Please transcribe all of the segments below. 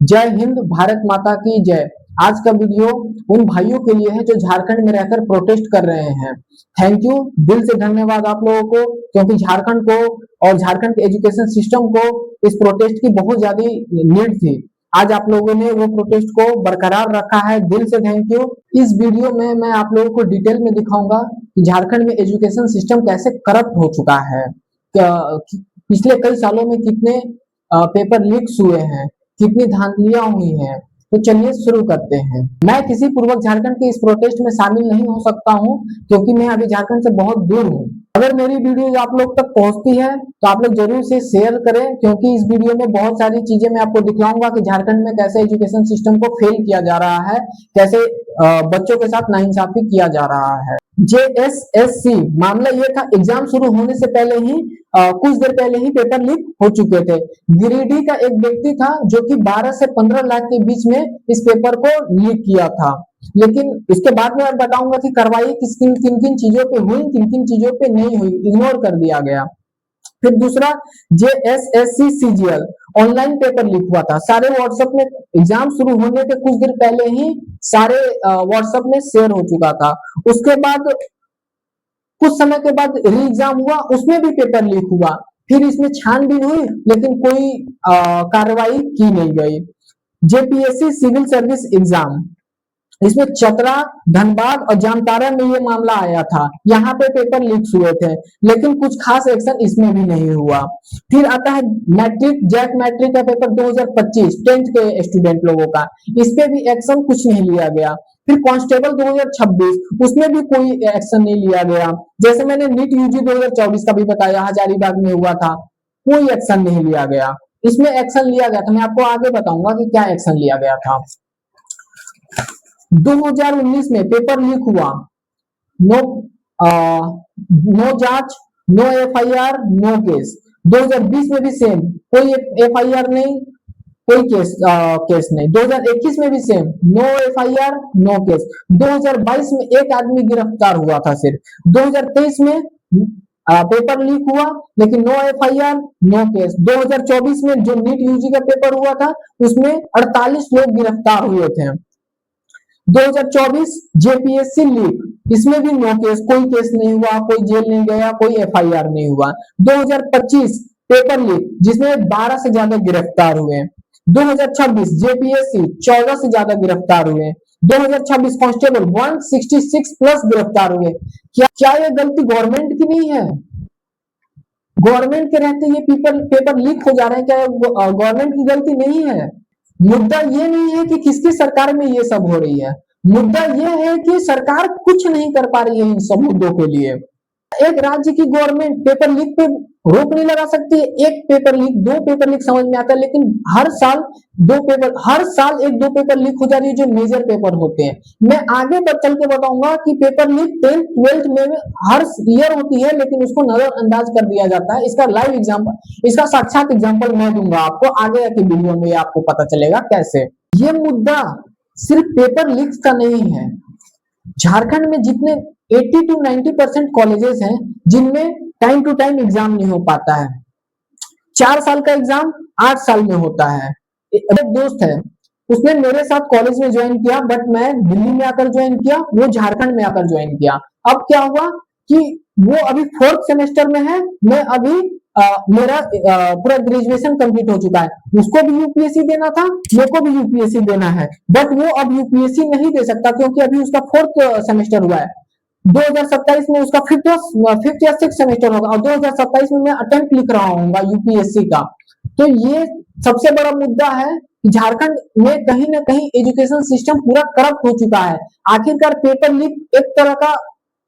जय हिंद, भारत माता की जय। आज का वीडियो उन भाइयों के लिए है जो झारखंड में रहकर प्रोटेस्ट कर रहे हैं। थैंक यू, दिल से धन्यवाद आप लोगों को, क्योंकि झारखंड को और झारखंड के एजुकेशन सिस्टम को इस प्रोटेस्ट की बहुत ज्यादा नीड थी। आज आप लोगों ने वो प्रोटेस्ट को बरकरार रखा है, दिल से थैंक यू। इस वीडियो में मैं आप लोगों को डिटेल में दिखाऊंगा कि झारखंड में एजुकेशन सिस्टम कैसे करप्ट हो चुका है। पिछले कई सालों में कितने पेपर लीक्स हुए हैं, कितनी धांधलियां हुई हैं। तो चलिए शुरू करते हैं। मैं किसी पूर्वक झारखंड के इस प्रोटेस्ट में शामिल नहीं हो सकता हूं, क्योंकि मैं अभी झारखंड से बहुत दूर हूं। अगर मेरी वीडियो आप लोग तक पहुंचती है तो आप लोग जरूर से शेयर करें, क्योंकि इस वीडियो में बहुत सारी चीजें मैं आपको दिखलाऊंगा कि झारखंड में कैसे एजुकेशन सिस्टम को फेल किया जा रहा है, कैसे बच्चों के साथ नाइंसाफी किया जा रहा है। JSSC मामला ये था, एग्जाम शुरू होने से पहले ही कुछ देर पहले ही पेपर लीक हो चुके थे। गिरिडीह का एक व्यक्ति था जो कि 12 से 15 लाख के बीच में इस पेपर को लीक किया था। लेकिन इसके बाद में मैं बताऊंगा कि कार्रवाई किन किन चीजों पे हुई, किन किन चीजों पे नहीं हुई, इग्नोर कर दिया गया। फिर दूसरा JSSC CGL online paper leak हुआ था। सारे व्हाट्सएप में एग्जाम शुरू होने के कुछ देर पहले ही सारे व्हाट्सएप में शेयर हो चुका था। उसके बाद कुछ समय के बाद री एग्जाम हुआ, उसमें भी पेपर लीक हुआ। फिर इसमें छानबीन हुई, लेकिन कोई कार्रवाई की नहीं गई। JPSC सिविल सर्विस एग्जाम, इसमें चतरा, धनबाद और जामताड़ा में ये मामला आया था। यहाँ पे पेपर लीक्स हुए थे, लेकिन कुछ खास एक्शन इसमें भी नहीं हुआ। फिर आता है मैट्रिक, जैक मैट्रिक का पेपर 2025 10th के स्टूडेंट लोगों का, इस पे भी एक्शन कुछ नहीं लिया गया। फिर कांस्टेबल 2026, उसमें भी कोई एक्शन नहीं लिया गया। जैसे मैंने नीट यूजी 2024 का भी बताया, हजारीबाग में हुआ था, कोई एक्शन नहीं लिया गया। इसमें एक्शन लिया गया था, मैं आपको आगे बताऊंगा कि क्या एक्शन लिया गया था। 2019 में पेपर लीक हुआ, नो नो जांच, नो FIR, नो केस। 2020 में भी सेम, कोई FIR नहीं, कोई केस नहीं। 2021 में भी same, no FIR, no case. 2022 में एक आदमी गिरफ्तार हुआ था सिर्फ। 2023 में पेपर लीक हुआ, लेकिन नो FIR, नो केस। 2024 में जो नीट यूजी का पेपर हुआ था, उसमें 48 लोग गिरफ्तार हुए थे। 2024 JPSC लीक, इसमें भी नो केस, कोई केस नहीं हुआ, कोई जेल नहीं गया, कोई FIR नहीं हुआ। 2025 पेपर लीक, जिसमें 12 से ज्यादा गिरफ्तार हुए। 2026 JPSC 14 से ज्यादा गिरफ्तार हुए। 2026 कांस्टेबल 166 प्लस गिरफ्तार हुए। क्या ये गलती गवर्नमेंट की नहीं है? गवर्नमेंट के रहते ये पेपर लीक हो जा रहे हैं, क्या गवर्नमेंट की गलती नहीं है? मुद्दा ये नहीं है कि किसकी सरकार में ये सब हो रही है, मुद्दा ये है कि सरकार कुछ नहीं कर पा रही है इन सब मुद्दों के लिए। एक राज्य की गवर्नमेंट पेपर लीक पे रोक नहीं लगा सकती है। एक पेपर लीक, दो पेपर लीक समझ में आता है, लेकिन हर साल एक दो पेपर लीक हो जा रही है जो मेजर पेपर होते हैं। मैं आगे चल के बताऊंगा कि पेपर लीक 10th 12th में हर ईयर होती है, लेकिन उसको नजरअंदाज कर दिया जाता है। इसका लाइव एग्जाम्पल, इसका साक्षात एग्जाम्पल मैं दूंगा आपको आगे की वीडियो में, आपको पता चलेगा कैसे। ये मुद्दा सिर्फ पेपर लीक का नहीं है। झारखंड में जितने 80 to 90% कॉलेजेस हैं, जिनमें टाइम टू टाइम एग्जाम नहीं हो पाता है। 4 साल का एग्जाम 8 साल में होता है। एक दोस्त है, उसने मेरे साथ कॉलेज में ज्वाइन किया, बट मैं दिल्ली में आकर ज्वाइन किया, वो झारखंड में आकर ज्वाइन किया। अब क्या हुआ कि वो अभी 4th सेमेस्टर में है, मैं अभी मेरा पूरा ग्रेजुएशन कंप्लीट हो चुका है। उसको भी यूपीएससी देना था, मेरे को भी यूपीएससी देना है, बट वो अब यूपीएससी नहीं दे सकता, क्योंकि अभी उसका 4th सेमेस्टर हुआ है। 2027 में उसका 5th या 6th सेमेस्टर होगा, और 2027 में मैं अटेम्प्ट लिख रहा हूँ यूपीएससी का। तो ये सबसे बड़ा मुद्दा है कि झारखंड में कहीं ना कहीं एजुकेशन सिस्टम पूरा करप्ट हो चुका है। आखिरकार पेपर लीक एक तरह का,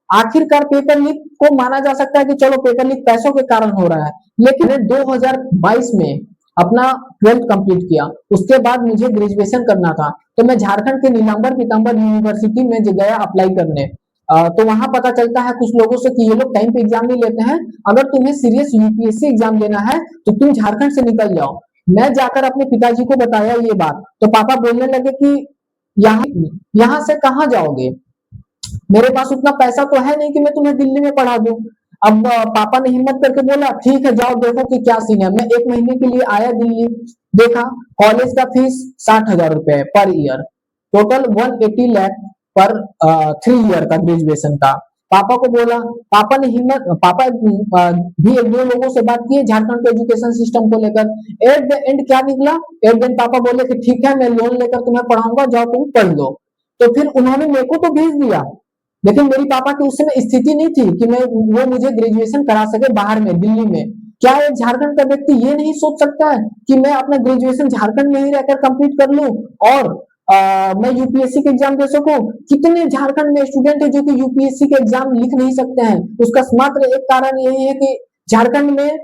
आखिरकार पेपर लीक को माना जा सकता है कि चलो पेपर लीक पैसों के कारण हो रहा है, लेकिन 2022 में अपना 12th कंप्लीट किया, उसके बाद मुझे ग्रेजुएशन करना था, तो मैं झारखंड के नीलांबर पीतांबर यूनिवर्सिटी में गया अप्लाई करने। तो वहां पता चलता है कुछ लोगों से कि ये लोग टाइम पे एग्जाम नहीं लेते हैं, अगर तुम्हें सीरियस यूपीएससी एग्जाम देना है तो तुम झारखंड से निकल जाओ। मैं जाकर अपने पिताजी को बताया ये बात, तो पापा बोलने लगे कि यहाँ से कहाँ जाओगे, मेरे पास उतना पैसा तो है नहीं कि मैं तुम्हें दिल्ली में पढ़ा दूं। अब पापा ने हिम्मत करके बोला ठीक है जाओ देखो कि क्या सीन है। मैं 1 महीने के लिए आया दिल्ली, देखा कॉलेज का फीस 60,000 रुपए है पर ईयर, टोटल 180 लाख पर 3 ईयर का ग्रेजुएशन का। पापा को बोला, पापा ने हिम्मत, पापा भी एक दो लोगों से बात की झारखंड के एजुकेशन सिस्टम को लेकर। एट द एंड क्या निकला, एट द एंड पापा बोले कि ठीक है मैं लोन लेकर तुम्हें पढ़ाऊंगा, जाओ तुम पढ़ लो। तो फिर उन्होंने मेरे को तो भेज दिया, लेकिन मेरी पापा की उस समय स्थिति नहीं थी कि मैं वो मुझे ग्रेजुएशन करा सके बाहर में दिल्ली में। क्या एक झारखंड का व्यक्ति ये नहीं सोच सकता है कि मैं अपना ग्रेजुएशन झारखंड में ही रहकर कंप्लीट कर लूं और मैं यूपीएससी के एग्जाम दे सकूं? कितने झारखंड में स्टूडेंट है जो कि यूपीएससी के एग्जाम लिख नहीं सकते हैं? उसका मात्र एक कारण यही है कि झारखंड में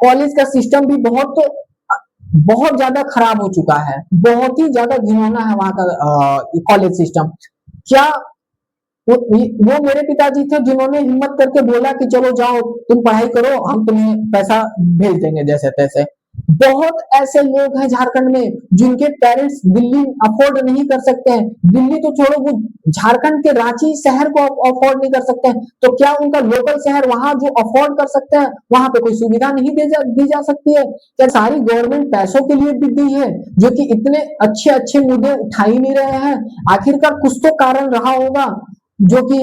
कॉलेज का सिस्टम भी बहुत बहुत ज्यादा खराब हो चुका है, बहुत ही ज्यादा घिनौना है वहां का कॉलेज सिस्टम। क्या वो मेरे पिताजी थे जिन्होंने हिम्मत करके बोला कि चलो जाओ तुम पढ़ाई करो, हम तुम्हें पैसा भेज देंगे जैसे तैसे। बहुत ऐसे लोग हैं झारखंड में जिनके पेरेंट्स दिल्ली अफोर्ड नहीं कर सकते हैं, दिल्ली तो छोड़ो वो झारखंड के रांची शहर को अफोर्ड नहीं कर सकते हैं, तो क्या उनका लोकल शहर वहां जो अफोर्ड कर सकते हैं वहां पे कोई सुविधा नहीं दी जा सकती है? क्या सारी गवर्नमेंट पैसों के लिए भी दी है जो कि इतने अच्छे अच्छे मुद्दे उठा ही नहीं रहे हैं? आखिरकार कुछ तो कारण रहा होगा जो कि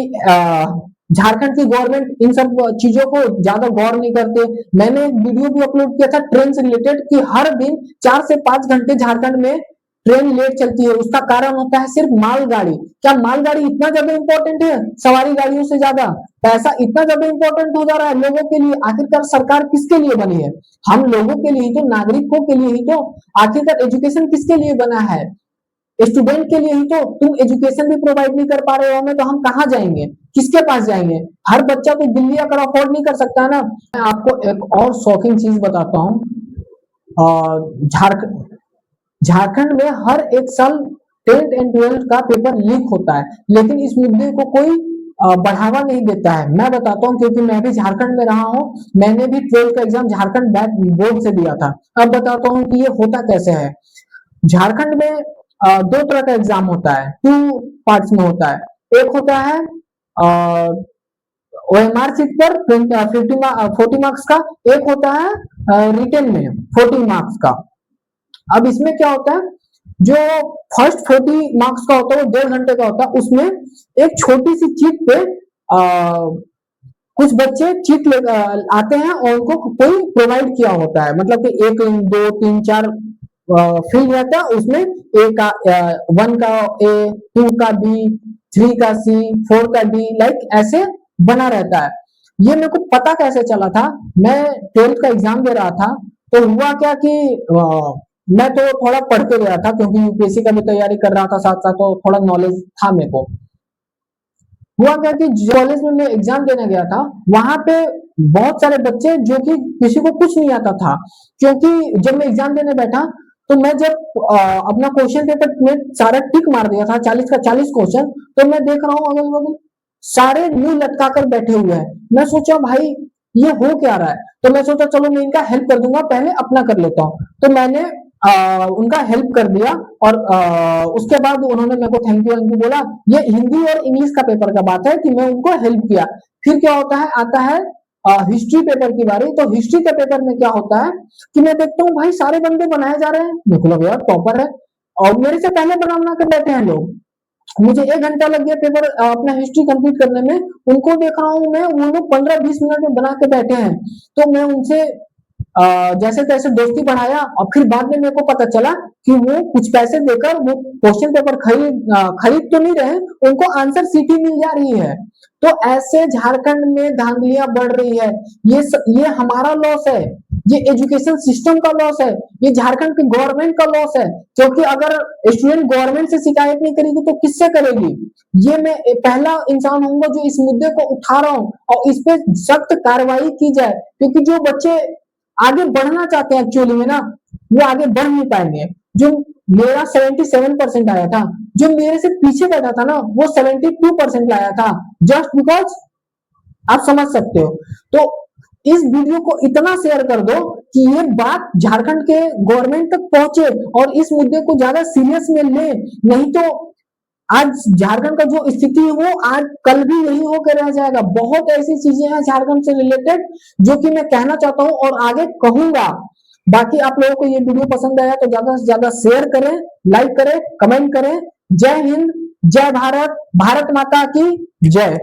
झारखंड की गवर्नमेंट इन सब चीजों को ज्यादा गौर नहीं करते। मैंने एक वीडियो भी अपलोड किया था ट्रेन से रिलेटेड कि हर दिन 4 से 5 घंटे झारखंड में ट्रेन लेट चलती है, उसका कारण होता है सिर्फ मालगाड़ी। क्या मालगाड़ी इतना ज्यादा इंपॉर्टेंट है सवारी गाड़ियों से ज्यादा? पैसा इतना ज्यादा इंपॉर्टेंट हो जा रहा है लोगों के लिए? आखिरकार सरकार किसके लिए बनी है? हम लोगों के लिए ही तो, नागरिकों के लिए ही तो। आखिरकार एजुकेशन किसके लिए बना है? स्टूडेंट के लिए ही तो। तुम एजुकेशन भी प्रोवाइड नहीं कर पा रहे हो हमें, तो हम कहाँ जाएंगे, किसके पास जाएंगे? हर बच्चा तो दिल्ली आकर अफोर्ड नहीं कर सकता ना। मैं आपको एक और शॉकिंग चीज बताता हूँ। झारखंड में हर एक साल 10th एंड 12th का पेपर लीक होता है, लेकिन इस मुद्दे को कोई बढ़ावा नहीं देता है। मैं बताता हूँ क्योंकि मैं भी झारखंड में रहा हूँ, मैंने भी 12th का एग्जाम झारखंड बोर्ड से दिया था। अब बताता हूँ कि ये होता कैसे है। झारखंड में दो तरह का एग्जाम होता है, 2 पार्ट्स में होता है। एक होता है ओएमआर सीट पर 40 मार्क्स का, एक होता है रिटन में 40 मार्क्स का। अब इसमें क्या होता है, जो फर्स्ट 40 मार्क्स का होता है वो 1.5 घंटे का होता है। उसमें एक छोटी सी चीट पे कुछ बच्चे चीट आते हैं और उनको कोई प्रोवाइड किया होता है, मतलब कि 1 2 3 4 फील्ड रहता है, उसमें ए का 1 का ए, 2 का बी, 3 का सी, 4 का डी, लाइक ऐसे बना रहता है। ये मेरे को पता कैसे चला था, मैं 12th का एग्जाम दे रहा था तो हुआ क्या कि मैं तो थोड़ा पढ़ के गया था क्योंकि यूपीएससी का भी तैयारी कर रहा था साथ साथ, तो थोड़ा नॉलेज था मेरे को। हुआ क्या कि कॉलेज में मैं एग्जाम देने गया था, वहां पे बहुत सारे बच्चे जो कि किसी को कुछ नहीं आता था, क्योंकि जब मैं एग्जाम देने बैठा तो मैं जब अपना क्वेश्चन पेपर में सारा टिक मार दिया था 40 का 40 क्वेश्चन, तो मैं देख रहा हूँ अगल बगल सारे मुंह लटका कर बैठे हुए हैं। मैं सोचा भाई ये हो क्या रहा है, तो मैं सोचा चलो मैं इनका हेल्प कर दूंगा, पहले अपना कर लेता हूँ। तो मैंने उनका हेल्प कर दिया और उसके बाद उन्होंने मेरे को थैंक यू बोला। ये हिंदी और इंग्लिश का पेपर का बात है कि मैं उनको हेल्प किया। फिर क्या होता है, आता है हिस्ट्री पेपर की बारी। तो हिस्ट्री के पेपर में क्या होता है कि मैं देखता हूँ भाई सारे बंदे बनाए जा रहे हैं, देखो लग यार टॉपर है, और मेरे से पहले बना के बैठे हैं लोग। मुझे 1 घंटा लग गया पेपर अपना हिस्ट्री कंप्लीट करने में, उनको देख रहा हूँ मैं वो लोग 15-20 मिनट में बना के बैठे हैं। तो मैं उनसे जैसे तैसे दोस्ती बढ़ाया और फिर बाद में मेरे को पता चला कि वो कुछ पैसे देकर वो क्वेश्चन पेपर खरीद तो नहीं रहे, उनको आंसर सीट ही मिल जा रही है। तो ऐसे झारखंड में धांधलियां बढ़ रही है। ये हमारा लॉस है, ये एजुकेशन सिस्टम का लॉस है, ये झारखंड की गवर्नमेंट का लॉस है, क्योंकि अगर स्टूडेंट गवर्नमेंट से शिकायत नहीं करेगी तो किससे करेगी? ये मैं पहला इंसान होऊंगा जो इस मुद्दे को उठा रहा हूँ और इस पे सख्त कार्रवाई की जाए, क्योंकि जो बच्चे आगे बढ़ना चाहते हैं एक्चुअली में ना, वो आगे बढ़ नहीं पाएंगे। जो मेरा 77% आया था, जो मेरे से पीछे बैठा था ना वो 72% लाया था, जस्ट बिकॉज आप समझ सकते हो। तो इस वीडियो को इतना शेयर कर दो कि ये बात झारखंड के गवर्नमेंट तक पहुंचे और इस मुद्दे को ज्यादा सीरियस में ले, नहीं तो आज झारखंड का जो स्थिति है वो आज कल भी यही होकर रह जाएगा। बहुत ऐसी चीजें हैं झारखंड से रिलेटेड जो कि मैं कहना चाहता हूं और आगे कहूंगा। बाकी आप लोगों को ये वीडियो पसंद आया तो ज्यादा से ज्यादा शेयर करें, लाइक करें, कमेंट करें। जय हिंद, जय भारत, भारत माता की जय।